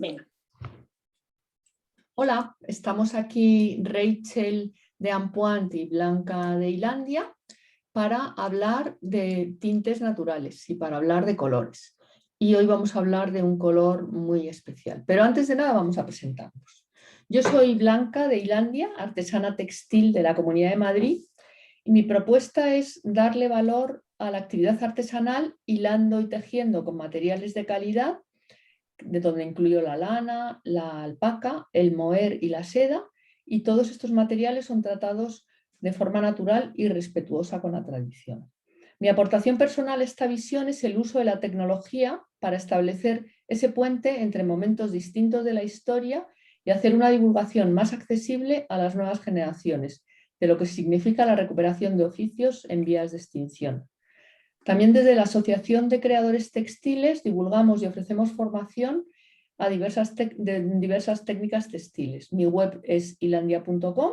Venga. Hola, estamos aquí Rachel de Ampuant y Blanca de Islandia para hablar de tintes naturales y para hablar de colores. Y hoy vamos a hablar de un color muy especial. Pero antes de nada vamos a presentarnos. Yo soy Blanca de Islandia, artesana textil de la Comunidad de Madrid, y mi propuesta es darle valor a la actividad artesanal hilando y tejiendo con materiales de calidad, de donde incluyo la lana, la alpaca, el moher y la seda, y todos estos materiales son tratados de forma natural y respetuosa con la tradición. Mi aportación personal a esta visión es el uso de la tecnología para establecer ese puente entre momentos distintos de la historia y hacer una divulgación más accesible a las nuevas generaciones de lo que significa la recuperación de oficios en vías de extinción. También desde la Asociación de Creadores Textiles divulgamos y ofrecemos formación a diversas técnicas textiles. Mi web es islandia.com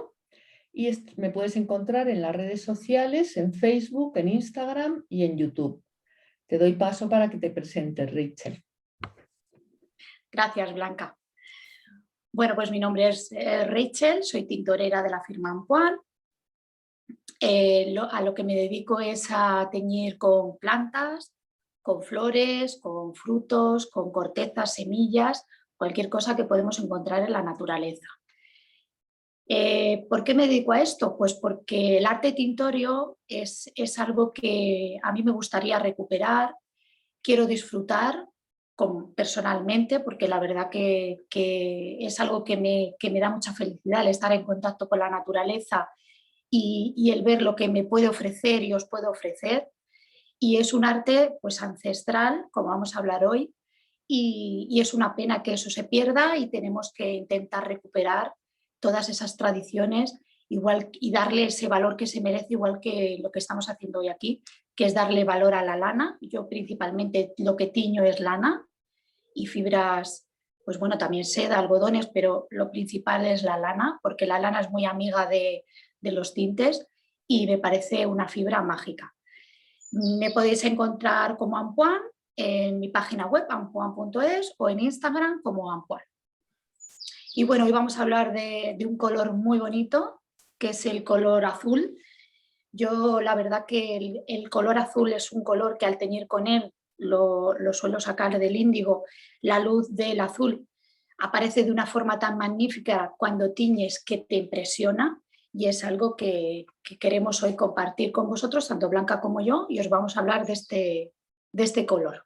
y me puedes encontrar en las redes sociales, en Facebook, en Instagram y en YouTube. Te doy paso para que te presentes, Rachel. Gracias, Blanca. Bueno, pues mi nombre es Rachel, soy tintorera de la firma Ampuant. A lo que me dedico es a teñir con plantas, con flores, con frutos, con cortezas, semillas, cualquier cosa que podemos encontrar en la naturaleza. ¿Por qué me dedico a esto? Pues porque el arte tintorio es algo que a mí me gustaría recuperar, quiero disfrutar personalmente, porque la verdad que es algo que me da mucha felicidad, el estar en contacto con la naturaleza y el ver lo que me puede ofrecer y os puedo ofrecer. Y es un arte pues ancestral, como vamos a hablar hoy, y es una pena que eso se pierda y tenemos que intentar recuperar todas esas tradiciones igual, y darle ese valor que se merece, igual que lo que estamos haciendo hoy aquí, que es darle valor a la lana. Yo principalmente lo que tiño es lana y fibras, pues bueno, también seda, algodones, pero lo principal es la lana, porque la lana es muy amiga de los tintes y me parece una fibra mágica. Me podéis encontrar como Ampuant en mi página web ampuant.es o en Instagram como Ampuant. Y bueno, hoy vamos a hablar de un color muy bonito, que es el color azul. Yo la verdad que el color azul es un color que al teñir con él lo suelo sacar del índigo. La luz del azul aparece de una forma tan magnífica cuando tiñes que te impresiona, y es algo que queremos hoy compartir con vosotros, tanto Blanca como yo, y os vamos a hablar de este color.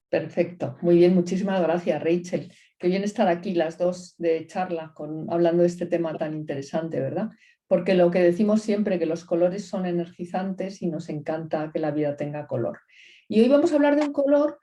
Perfecto, muy bien, muchísimas gracias, Rachel. Qué bien estar aquí las dos de charla hablando de este tema tan interesante, ¿verdad? Porque lo que decimos siempre, que los colores son energizantes y nos encanta que la vida tenga color. Y hoy vamos a hablar de un color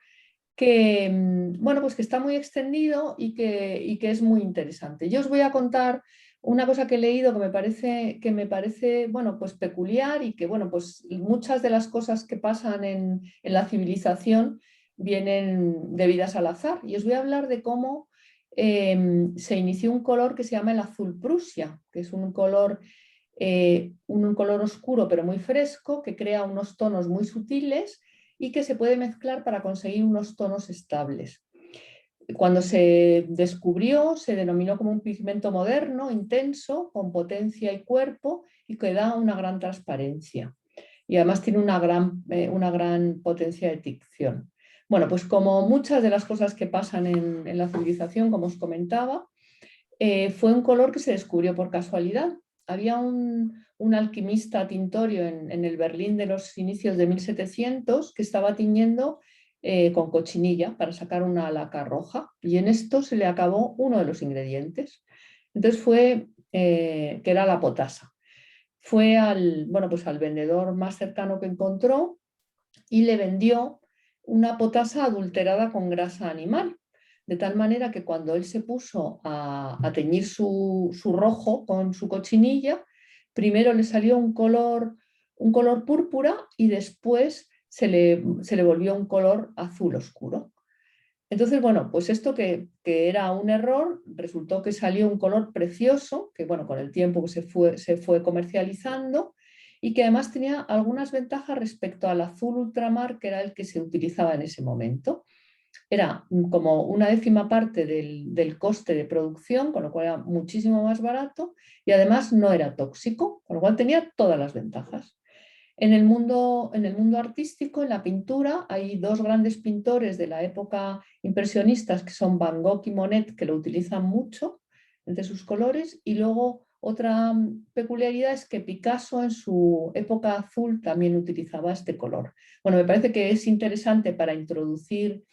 que, bueno, pues que está muy extendido y que es muy interesante. Yo os voy a contar una cosa que he leído que me parece bueno, pues peculiar, y que bueno, pues muchas de las cosas que pasan en la civilización vienen debidas al azar. Y os voy a hablar de cómo se inició un color que se llama el azul Prusia, que es un color oscuro pero muy fresco, que crea unos tonos muy sutiles y que se puede mezclar para conseguir unos tonos estables. Cuando se descubrió, se denominó como un pigmento moderno, intenso, con potencia y cuerpo, y que da una gran transparencia. Y además tiene una gran potencia de tinción. Bueno, pues como muchas de las cosas que pasan en la civilización, como os comentaba, fue un color que se descubrió por casualidad. Había un alquimista tintorio en el Berlín de los inicios de 1700 que estaba tiñendo con cochinilla para sacar una laca roja, y en esto se le acabó uno de los ingredientes. Entonces que era la potasa. Fue al vendedor más cercano que encontró y le vendió una potasa adulterada con grasa animal. De tal manera que cuando él se puso a teñir su rojo con su cochinilla, primero le salió un color púrpura y después se le volvió un color azul oscuro. Entonces, bueno, pues esto que era un error, resultó que salió un color precioso, que bueno, con el tiempo se fue comercializando, y que además tenía algunas ventajas respecto al azul ultramar, que era el que se utilizaba en ese momento. era como una décima parte del coste de producción, con lo cual era muchísimo más barato y además no era tóxico, con lo cual tenía todas las ventajas. En el mundo artístico, en la pintura, hay dos grandes pintores de la época impresionistas que son Van Gogh y Monet, que lo utilizan mucho entre sus colores, y luego otra peculiaridad es que Picasso en su época azul también utilizaba este color. Bueno, me parece que es interesante para introducir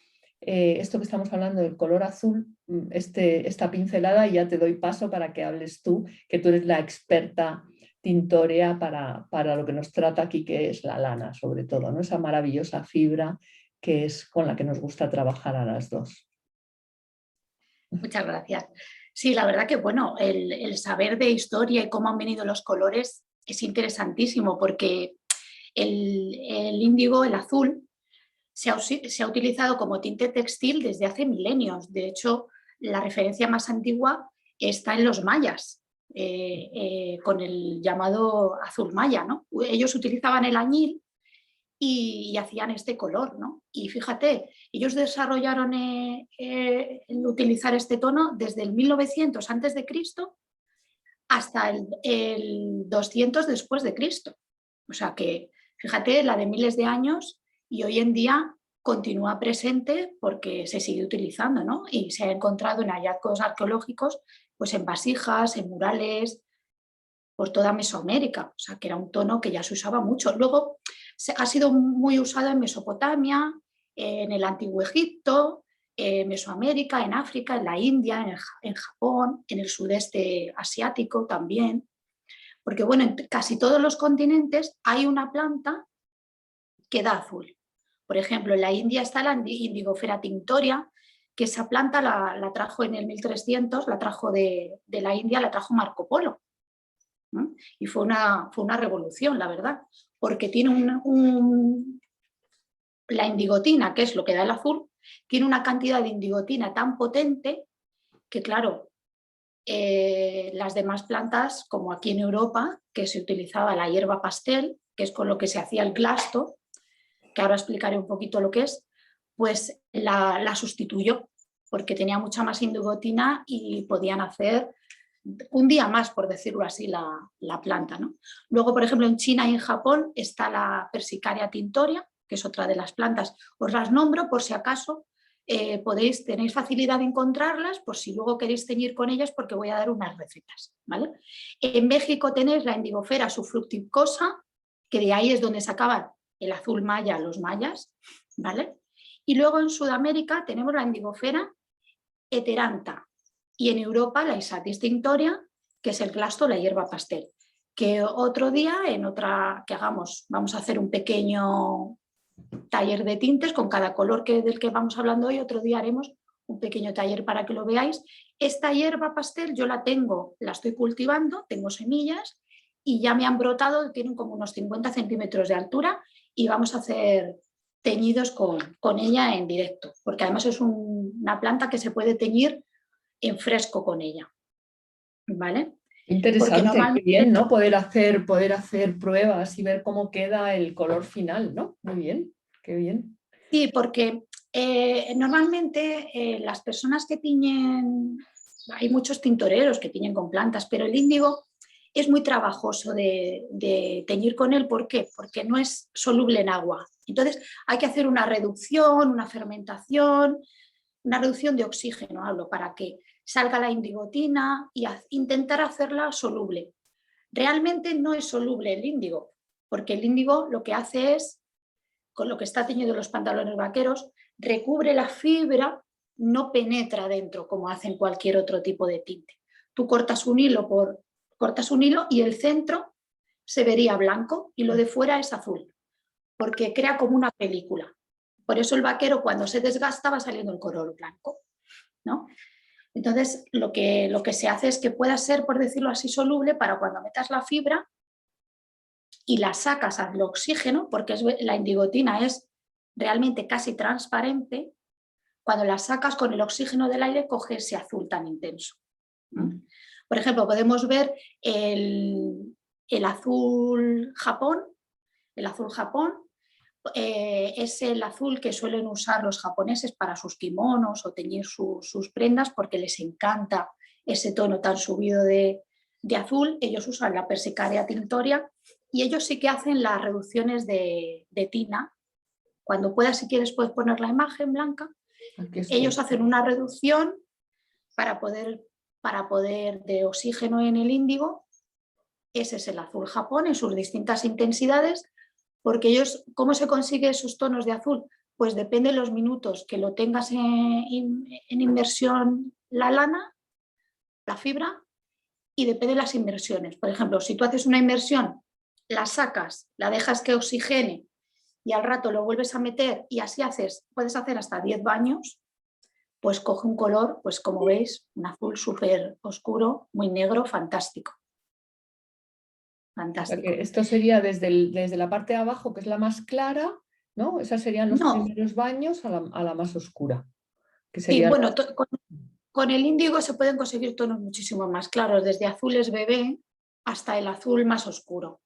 esto que estamos hablando del color azul, esta pincelada, y ya te doy paso para que hables tú, que tú eres la experta tintorea para lo que nos trata aquí, que es la lana, sobre todo, ¿no? Esa maravillosa fibra que es con la que nos gusta trabajar a las dos. Muchas gracias. Sí, la verdad que bueno, el saber de historia y cómo han venido los colores es interesantísimo porque el índigo, el azul, se ha utilizado como tinte textil desde hace milenios. De hecho, la referencia más antigua está en los mayas, con el llamado azul maya, ¿no? Ellos utilizaban el añil y hacían este color, ¿no? Y fíjate, ellos desarrollaron el utilizar este tono desde el 1900 antes de Cristo hasta el 200 después de Cristo. O sea que, fíjate, la de miles de años, y hoy en día continúa presente porque se sigue utilizando, ¿no? Y se ha encontrado en hallazgos arqueológicos, pues en vasijas, en murales, por toda Mesoamérica, o sea que era un tono que ya se usaba mucho. Luego ha sido muy usado en Mesopotamia, en el Antiguo Egipto, en Mesoamérica, en África, en la India, en Japón, en el sudeste asiático también, porque bueno, en casi todos los continentes hay una planta que da azul. Por ejemplo, en la India está la Indigofera tinctoria, que esa planta la trajo en el 1300, la trajo de la India, la trajo Marco Polo. ¿No? Y fue una revolución, la verdad, porque tiene la indigotina, que es lo que da el azul, tiene una cantidad de indigotina tan potente que, claro, las demás plantas, como aquí en Europa, que se utilizaba la hierba pastel, que es con lo que se hacía el glasto, que ahora explicaré un poquito lo que es, pues la sustituyó, porque tenía mucha más indigotina y podían hacer un día más, por decirlo así, la planta, ¿no? Luego, por ejemplo, en China y en Japón está la Persicaria tintoria, que es otra de las plantas. Os las nombro por si acaso tenéis facilidad de encontrarlas, por si luego queréis teñir con ellas, porque voy a dar unas recetas, ¿vale? En México tenéis la Indigofera subfructicosa, que de ahí es donde sacaban el azul maya los mayas, ¿vale? Y luego en Sudamérica tenemos la Indigofera heteranta, y en Europa la Isatis tinctoria, que es el clasto, la hierba pastel. Que otro día, en otra que hagamos, vamos a hacer un pequeño taller de tintes con cada color del que vamos hablando hoy. Otro día haremos un pequeño taller para que lo veáis. Esta hierba pastel yo la estoy cultivando, tengo semillas y ya me han brotado, tienen como unos 50 centímetros de altura, y vamos a hacer teñidos con ella en directo, porque además es una planta que se puede teñir en fresco con ella, ¿vale? Porque Interesante, qué normalmente, bien, ¿no? Poder hacer pruebas y ver cómo queda el color final, ¿no? Muy bien, qué bien. sí, porque normalmente las personas que tiñen, hay muchos tintoreros que tiñen con plantas, pero el índigo es muy trabajoso de teñir con él. ¿Por qué? Porque no es soluble en agua. Entonces hay que hacer una reducción, una fermentación, una reducción de oxígeno, hablo, para que salga la indigotina y intentar hacerla soluble. Realmente no es soluble el índigo, porque el índigo lo que hace es, con lo que está teñido los pantalones vaqueros, recubre la fibra, no penetra dentro como hacen cualquier otro tipo de tinte. Tú cortas un hilo y el centro se vería blanco y lo de fuera es azul, porque crea como una película. Por eso el vaquero, cuando se desgasta, va saliendo el color blanco, ¿no? Entonces, lo que se hace es que pueda ser, por decirlo así, soluble para cuando metas la fibra y la sacas al oxígeno, porque la indigotina es realmente casi transparente. Cuando la sacas con el oxígeno del aire, coge ese azul tan intenso. Por ejemplo, podemos ver el azul Japón, es el azul que suelen usar los japoneses para sus kimonos o teñir sus prendas porque les encanta ese tono tan subido de azul. Ellos usan la Persicaria tinctoria y ellos sí que hacen las reducciones de tina. Cuando puedas, si quieres, puedes poner la imagen, Blanca. Ellos hacen una reducción para poder de oxígeno en el índigo. Ese es el azul Japón en sus distintas intensidades, porque ellos, ¿cómo se consigue esos tonos de azul? Pues depende de los minutos que lo tengas en inmersión la lana, la fibra, y depende de las inmersiones. Por ejemplo, si tú haces una inmersión, la sacas, la dejas que oxigene y al rato lo vuelves a meter y así puedes hacer hasta 10 baños, pues coge un color, pues como veis, un azul súper oscuro, muy negro, fantástico. Fantástico. O sea que esto sería desde la parte de abajo, que es la más clara, ¿no? Esos serían los primeros baños a la más oscura. Que sería sí, bueno, con el índigo se pueden conseguir tonos muchísimo más claros, desde azules bebé hasta el azul más oscuro.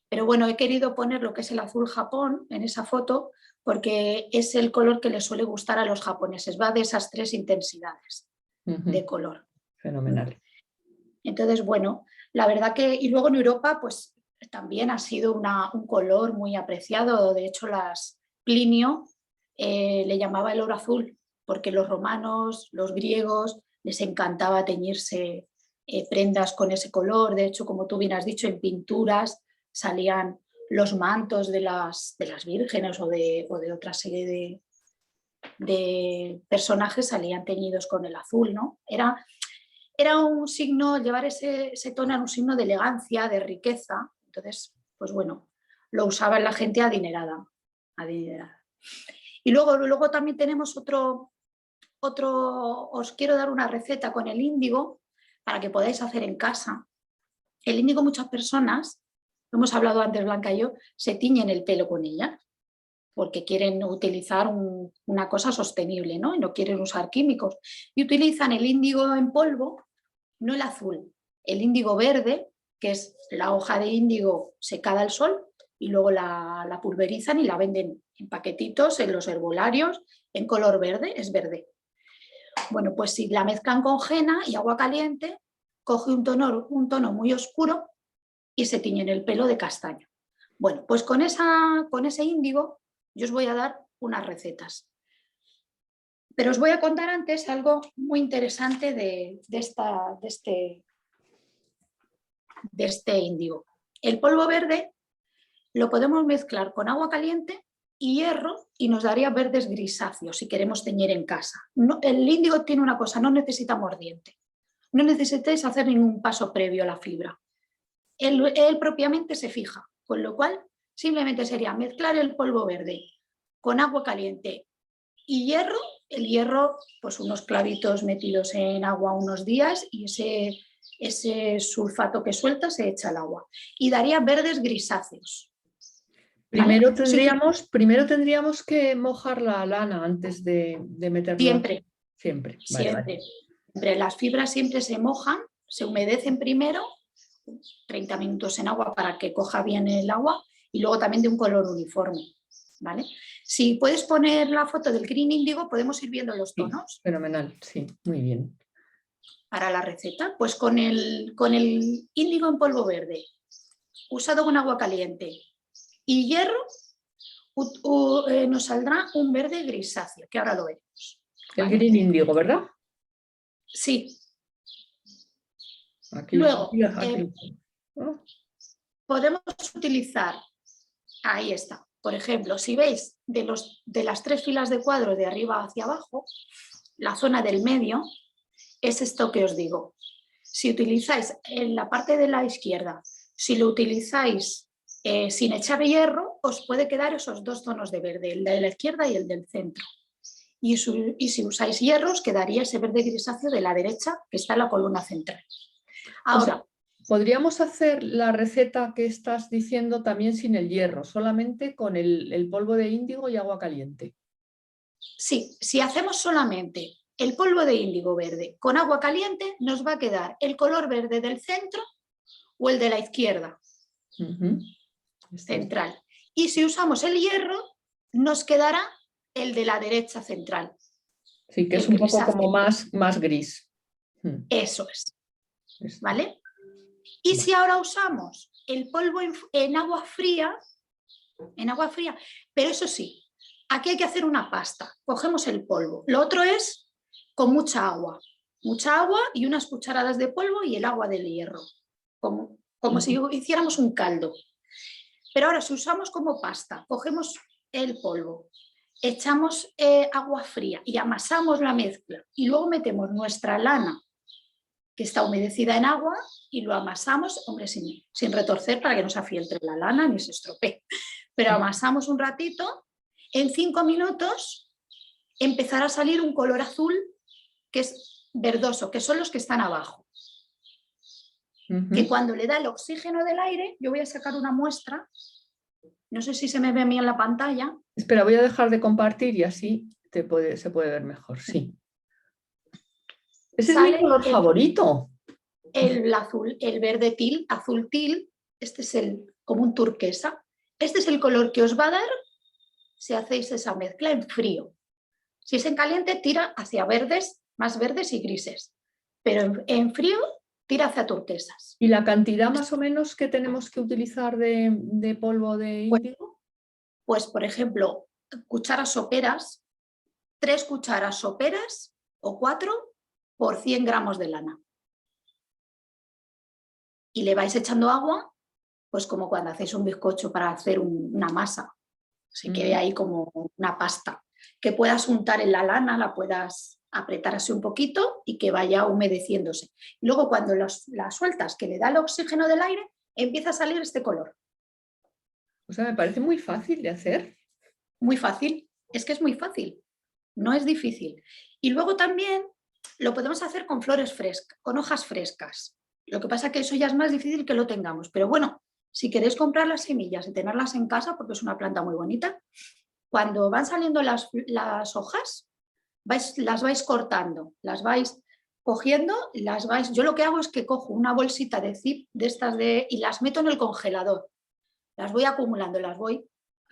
Pero bueno, he querido poner lo que es el azul Japón en esa foto porque es el color que les suele gustar a los japoneses. Va de esas 3 intensidades de color. Fenomenal. Entonces, bueno, la verdad que... Y luego en Europa, pues también ha sido un color muy apreciado. De hecho, Plinio le llamaba el oro azul porque los romanos, los griegos, les encantaba teñirse prendas con ese color. De hecho, como tú bien has dicho, en pinturas salían los mantos de las vírgenes o de otra serie de personajes, salían teñidos con el azul, ¿no? Era un signo, llevar ese tono era un signo de elegancia, de riqueza. Entonces, pues bueno, lo usaba la gente adinerada. Y luego también tenemos os quiero dar una receta con el índigo para que podáis hacer en casa. El índigo, muchas personas, lo hemos hablado antes Blanca y yo, se tiñen el pelo con ella porque quieren utilizar una cosa sostenible, ¿no? Y no quieren usar químicos. Y utilizan el índigo en polvo, no el azul, el índigo verde, que es la hoja de índigo secada al sol, y luego la pulverizan y la venden en paquetitos en los herbolarios en color verde, es verde. Bueno, pues si la mezclan con henna y agua caliente, coge un tono muy oscuro y se tiñen el pelo de castaño. Bueno, pues con ese índigo yo os voy a dar unas recetas. Pero os voy a contar antes algo muy interesante de este índigo. El polvo verde lo podemos mezclar con agua caliente y hierro y nos daría verdes grisáceos si queremos teñir en casa. El índigo tiene una cosa, no necesita mordiente. No necesitáis hacer ningún paso previo a la fibra. Él propiamente se fija, con lo cual simplemente sería mezclar el polvo verde con agua caliente y hierro. El hierro, pues unos clavitos metidos en agua unos días y ese sulfato que suelta se echa al agua y daría verdes grisáceos. Primero tendríamos que mojar la lana antes de meterlo. Siempre. Vale. Las fibras siempre se mojan, se humedecen primero, 30 minutos en agua para que coja bien el agua y luego también de un color uniforme. ¿Vale? Si puedes poner la foto del green índigo, podemos ir viendo los tonos. Sí, fenomenal, sí, muy bien. Para la receta, pues con el índigo en polvo verde, usado con agua caliente y hierro, nos saldrá un verde grisáceo, que ahora lo veremos. El green índigo, ¿verdad? Sí. Aquí, luego, ¿no? Podemos utilizar, ahí está. Por ejemplo, si veis de las 3 filas de cuadros de arriba hacia abajo, la zona del medio es esto que os digo. Si utilizáis en la parte de la izquierda, si lo utilizáis sin echar hierro, os puede quedar esos 2 tonos de verde, el de la izquierda y el del centro. Y si usáis hierro, os quedaría ese verde grisáceo de la derecha, que está en la columna central. Ahora, podríamos hacer la receta que estás diciendo también sin el hierro, solamente con el polvo de índigo y agua caliente. Sí, si hacemos solamente el polvo de índigo verde con agua caliente, nos va a quedar el color verde del centro o el de la izquierda, central. Y si usamos el hierro, nos quedará el de la derecha central. Sí, que es un poco como más gris. Eso es, ¿vale? Y si ahora usamos el polvo en agua fría, pero eso sí, aquí hay que hacer una pasta. Cogemos el polvo. Lo otro es con mucha agua y unas cucharadas de polvo y el agua del hierro, como si hiciéramos un caldo. Pero ahora si usamos como pasta, cogemos el polvo, echamos agua fría y amasamos la mezcla y luego metemos nuestra lana que está humedecida en agua y lo amasamos, hombre, sin retorcer para que no se afieltre la lana ni se estropee, pero amasamos un ratito, en 5 minutos empezará a salir un color azul que es verdoso, que son los que están abajo. Que cuando le da el oxígeno del aire, yo voy a sacar una muestra, no sé si se me ve bien en la pantalla. Espera, voy a dejar de compartir y así se puede ver mejor, sí. Ese es mi color favorito. El azul, el verde til, azul til, este es como un turquesa. Este es el color que os va a dar si hacéis esa mezcla en frío. Si es en caliente, tira hacia verdes, más verdes y grises. Pero en frío, tira hacia turquesas. ¿Y la cantidad más o menos que tenemos que utilizar de polvo de índigo? Pues, por ejemplo, cucharas soperas, 3 cucharas soperas o 4 por 100 gramos de lana. Y le vais echando agua, pues como cuando hacéis un bizcocho para hacer una masa. Se quede ahí como una pasta. Que puedas untar en la lana, la puedas apretar así un poquito y que vaya humedeciéndose. Luego cuando la sueltas, que le da el oxígeno del aire, empieza a salir este color. O sea, me parece muy fácil de hacer. Muy fácil, es que es muy fácil, no es difícil. Y luego también lo podemos hacer con flores frescas, con hojas frescas. Lo que pasa es que eso ya es más difícil que lo tengamos, pero bueno, si queréis comprar las semillas y tenerlas en casa, porque es una planta muy bonita, cuando van saliendo las hojas, las vais cortando, las vais cogiendo, yo lo que hago es que cojo una bolsita de zip de estas y las meto en el congelador. Las voy acumulando, las voy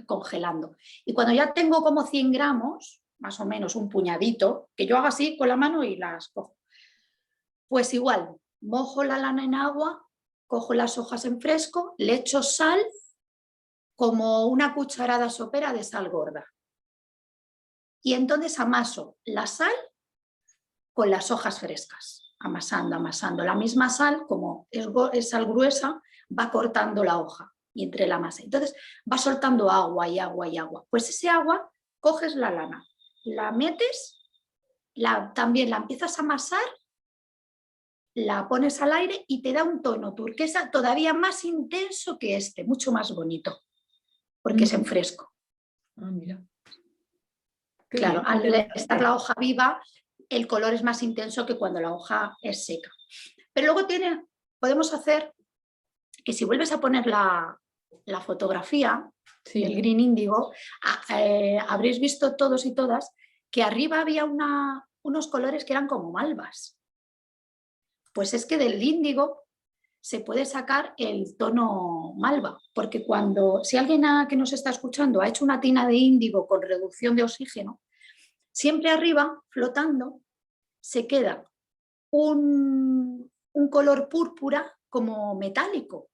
congelando. Y cuando ya tengo como 100 gramos, más o menos un puñadito, que yo hago así con la mano y las cojo, pues igual, mojo la lana en agua, cojo las hojas en fresco, le echo sal, como una cucharada sopera de sal gorda. Y entonces amaso la sal con las hojas frescas, amasando. La misma sal, como es sal gruesa, va cortando la hoja y entre la masa. Entonces va soltando agua y agua y agua. Pues ese agua, coges la lana, la metes, también la empiezas a amasar, la pones al aire y te da un tono turquesa todavía más intenso que este, mucho más bonito, porque es en fresco. Ah, mira. Claro, al estar la hoja viva, el color es más intenso que cuando la hoja es seca. Pero luego podemos hacer que si vuelves a poner la fotografía del green índigo, habréis visto todos y todas que arriba había unos colores que eran como malvas. Pues es que del índigo se puede sacar el tono malva, porque si alguien que nos está escuchando ha hecho una tina de índigo con reducción de oxígeno, siempre arriba, flotando, se queda un color púrpura como metálico.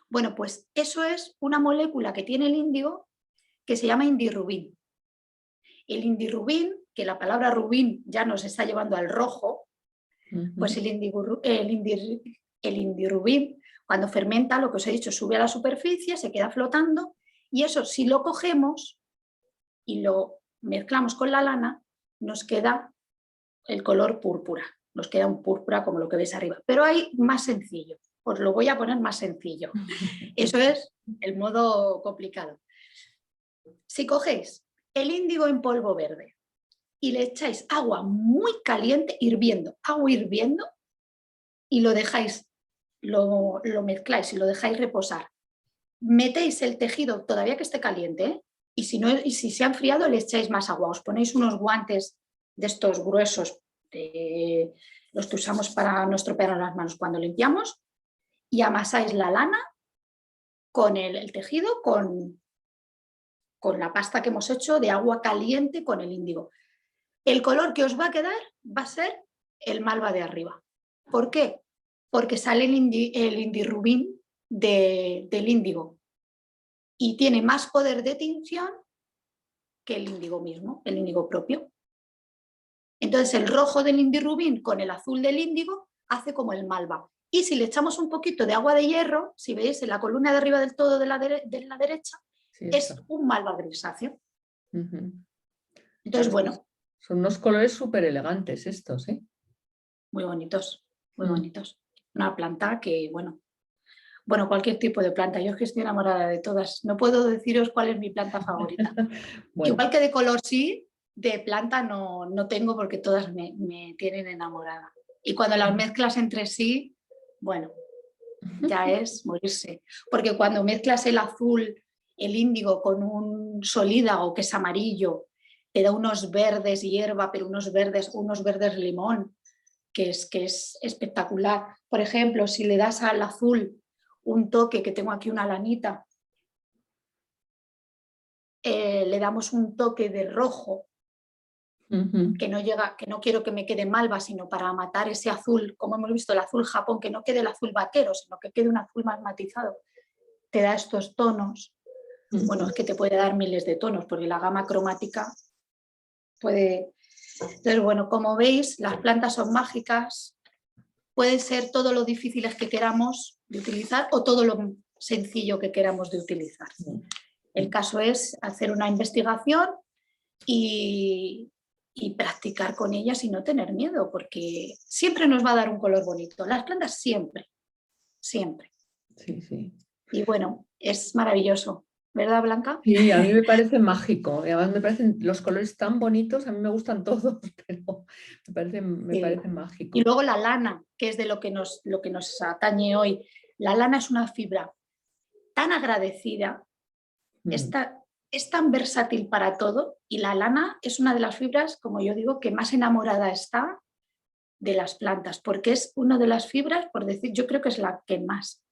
Bueno, pues eso es una molécula que tiene el índigo que se llama indirrubín. El indirrubín, que la palabra rubín ya nos está llevando al rojo, pues el indirrubín, cuando fermenta, lo que os he dicho, sube a la superficie, se queda flotando, y eso, si lo cogemos y lo mezclamos con la lana, nos queda el color púrpura, nos queda un púrpura como lo que veis arriba. Pero hay más sencillo, os lo voy a poner más sencillo. Eso es el modo complicado. Si cogéis el índigo en polvo verde y le echáis agua muy caliente, agua hirviendo, y lo dejáis, lo mezcláis y lo dejáis reposar. Metéis el tejido todavía que esté caliente, y si se ha enfriado le echáis más agua. Os ponéis unos guantes de estos gruesos, los que usamos para no estropear las manos cuando limpiamos, y amasáis la lana con el tejido, con con la pasta que hemos hecho de agua caliente con el índigo. El color que os va a quedar va a ser el malva de arriba. ¿Por qué? Porque sale el indirrubín del índigo y tiene más poder de tinción que el índigo mismo, el índigo propio. Entonces el rojo del indirrubín con el azul del índigo hace como el malva. Y si le echamos un poquito de agua de hierro, si veis en la columna de arriba del todo de la derecha, sí, es un malva grisáceo. Entonces, bueno. Son unos colores súper elegantes estos, ¿eh? Muy bonitos, muy bonitos. Una planta que, bueno, cualquier tipo de planta. Yo es que estoy enamorada de todas. No puedo deciros cuál es mi planta favorita. Bueno. Igual que de color sí, de planta no tengo porque todas me tienen enamorada. Y cuando las mezclas entre sí, bueno, ya es morirse. Porque cuando mezclas el azul, el índigo con un solídago que es amarillo, te da unos verdes hierba, pero unos verdes limón, que es espectacular. Por ejemplo, si le das al azul un toque, que tengo aquí una lanita, le damos un toque de rojo, que no quiero que me quede malva, sino para matar ese azul, como hemos visto el azul Japón, que no quede el azul vaquero, sino que quede un azul más matizado. Te da estos tonos. Bueno, es que te puede dar miles de tonos, porque la gama cromática puede... Entonces, bueno, como veis, las plantas son mágicas. Puede ser todo lo difíciles que queramos de utilizar o todo lo sencillo que queramos de utilizar. El caso es hacer una investigación y practicar con ellas y no tener miedo, porque siempre nos va a dar un color bonito. Las plantas siempre, siempre. Sí, sí. Y bueno, es maravilloso, ¿verdad, Blanca? Sí, a mí me parece mágico. Y además me parecen los colores tan bonitos, a mí me gustan todos, pero me parecen mágicos. Y luego la lana, que es de lo que nos atañe hoy. La lana es una fibra tan agradecida, es tan versátil para todo, y la lana es una de las fibras, como yo digo, que más enamorada está de las plantas, porque es una de las fibras, por decir, yo creo que es la que más,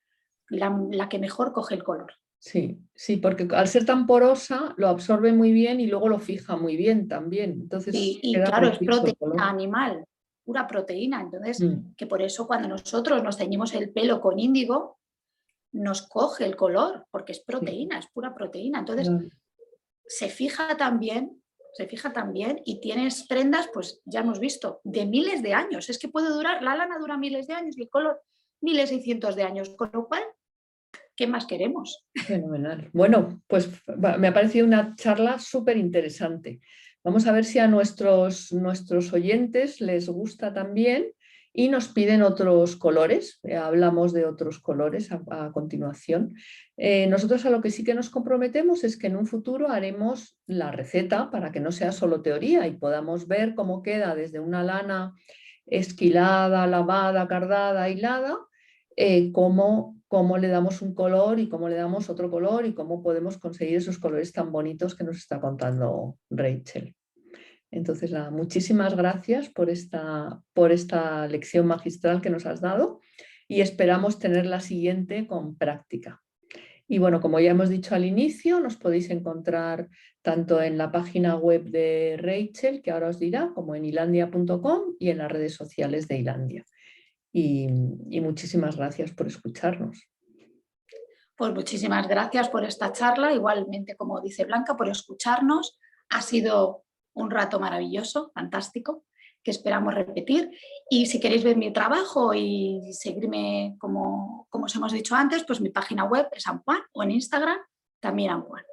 la que mejor coge el color. Sí, sí, porque al ser tan porosa lo absorbe muy bien y luego lo fija muy bien también. Entonces, y claro, es proteína animal, pura proteína. Entonces, que por eso cuando nosotros nos teñimos el pelo con índigo, nos coge el color, porque es proteína, es pura proteína. Entonces, se fija también y tienes prendas, pues ya hemos visto, de miles de años. Es que puede durar, la lana dura miles de años y el color miles y cientos de años, con lo cual, ¿qué más queremos? Fenomenal. Bueno, pues me ha parecido una charla súper interesante. Vamos a ver si a nuestros oyentes les gusta también y nos piden otros colores. Hablamos de otros colores a continuación. Nosotros a lo que sí que nos comprometemos es que en un futuro haremos la receta para que no sea solo teoría y podamos ver cómo queda desde una lana esquilada, lavada, cardada, hilada, cómo le damos un color y cómo le damos otro color y cómo podemos conseguir esos colores tan bonitos que nos está contando Rachel. Entonces, muchísimas gracias por esta lección magistral que nos has dado y esperamos tener la siguiente con práctica. Y bueno, como ya hemos dicho al inicio, nos podéis encontrar tanto en la página web de Rachel, que ahora os dirá, como en hilandia.com y en las redes sociales de Hilandia. Y muchísimas gracias por escucharnos. Pues muchísimas gracias por esta charla, igualmente como dice Blanca, por escucharnos. Ha sido un rato maravilloso, fantástico, que esperamos repetir. Y si queréis ver mi trabajo y seguirme como os hemos dicho antes, pues mi página web es Ampuan o en Instagram también Ampuan.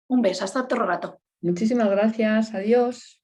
Un beso, hasta otro rato. Muchísimas gracias, adiós.